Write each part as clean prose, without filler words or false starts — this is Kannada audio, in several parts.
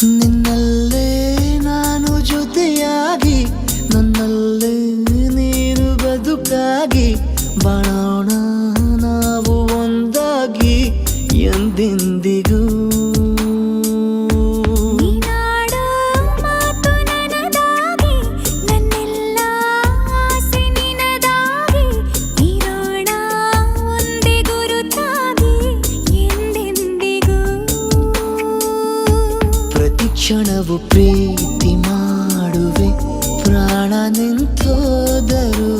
ನಿನ್ನಲ್ಲೇ ನಾನು ಜೊತೆಯಾಗಿ ನನ್ನಲ್ಲೇ ನೀನು ಬದುಕಾಗಿ ಬಾಳೋಣ ನಾವು ಒಂದಾಗಿ ಎಂದೆಂದಿಗೂ. ನೀನಾಡೋ ಮಾತು ನನದಾಗಿ ನನ್ನೆಲ್ಲ ಆಸೆ ನಿನದಾಗಿ ಇರೋಣ ಒಂದೇ ಗುರುತಾಗಿ ಎಂದೆಂದಿಗೂ. ಪ್ರತಿ ಕ್ಷಣವು ಪ್ರೀತಿ ಮಾಡುವೆ ಪ್ರಾಣ ನಿಂತೋದರು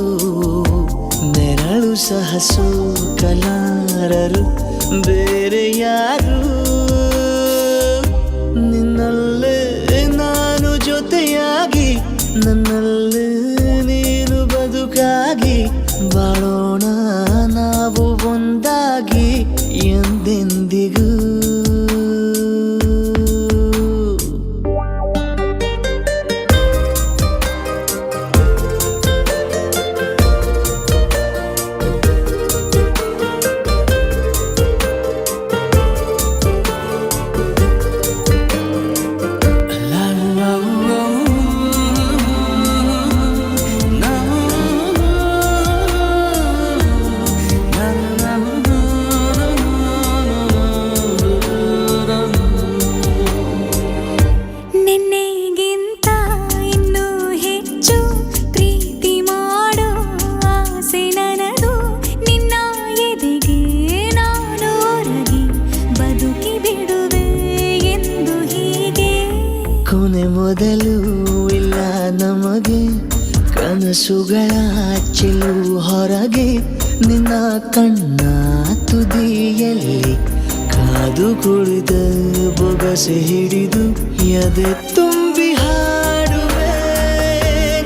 ನೆರಳು ಸಹ ಸೋಕಲಾರರು ಬೇರೆ ಯಾರು. ನಿನ್ನಲ್ಲೇ ನಾನು ಜೊತೆಯಾಗಿ ನನ್ನಲ್ಲೇ ನೀನು ಬದುಕಾಗಿ ಬಾಳೋಣ ನಾವು ಒಂದಾಗಿ ಎಂದೆಂದಿಗೂ. ನಿನ್ನೆಗಿಂತ ಇನ್ನೂ ಹೆಚ್ಚು ಪ್ರೀತಿ ಮಾಡೋ ಆಸೆ ನನದು ನಿನ್ನ ಎದೆಗೆ ನಾನು ಒರಗಿ ಬದುಕಿ ಬಿಡುವೆ ಎಂದು ಹೀಗೆ. ಕೊನೆ ಮೊದಲು ಇಲ್ಲ ನಮಗೆ ಕನಸುಗಳ ಚೆಲು ಹೊರಗೆ ನಿನ್ನ ಕಣ್ಣ ತುದಿಯಲ್ಲಿ ಕಾದು ಕುಳಿತ ಬೊಗಸೆ ಹಿಡಿದು ಎದೆ ತುಂಬಿ ಹಾಡುವೆ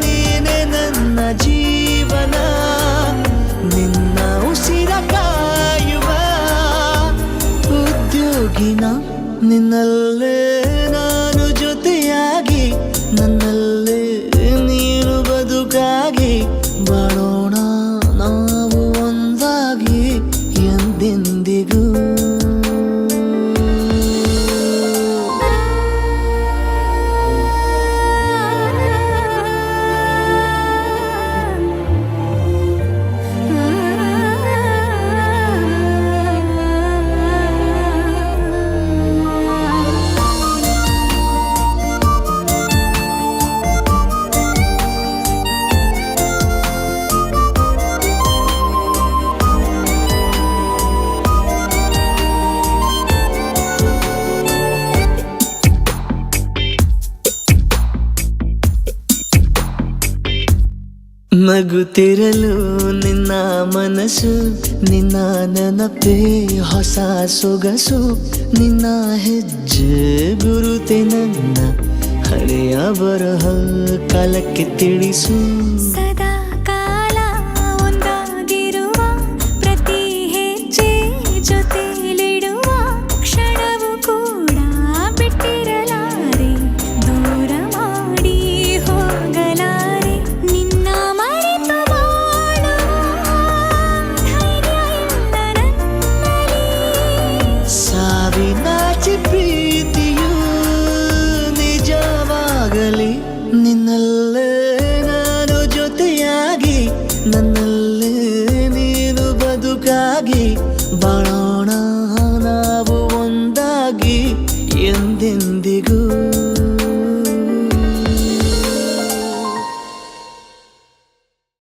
ನೀನೆ ನನ್ನ ಜೀವನ ನಿನ್ನ ಉಸಿರ ಕಾಯುವ ಉದ್ಯೋಗಿನ. ನಿನ್ನಲ್ಲೇ ನಾನು ಜೊತೆಯಾಗಿ ನನ್ನಲ್ಲೇ ನೀನು ಬದುಕಾಗಿ ಬಾಳೋಣ ನಾವು ಒಂದಾಗಿ ಎಂದೆಂದಿಗೂ. ನಗುತ್ತಿರಲು ನಿನ್ನ ಮನಸ್ಸು ನಿನ್ನ ನೆನಪೇ ಹೊಸ ಸೊಗಸು ನಿನ್ನ ಹೆಜ್ಜೆ ಗುರುತೆ ನನ್ನ ಹಳೆಯ ಬರಹ ಕಾಲಕ್ಕೆ ತಿಳಿಸು.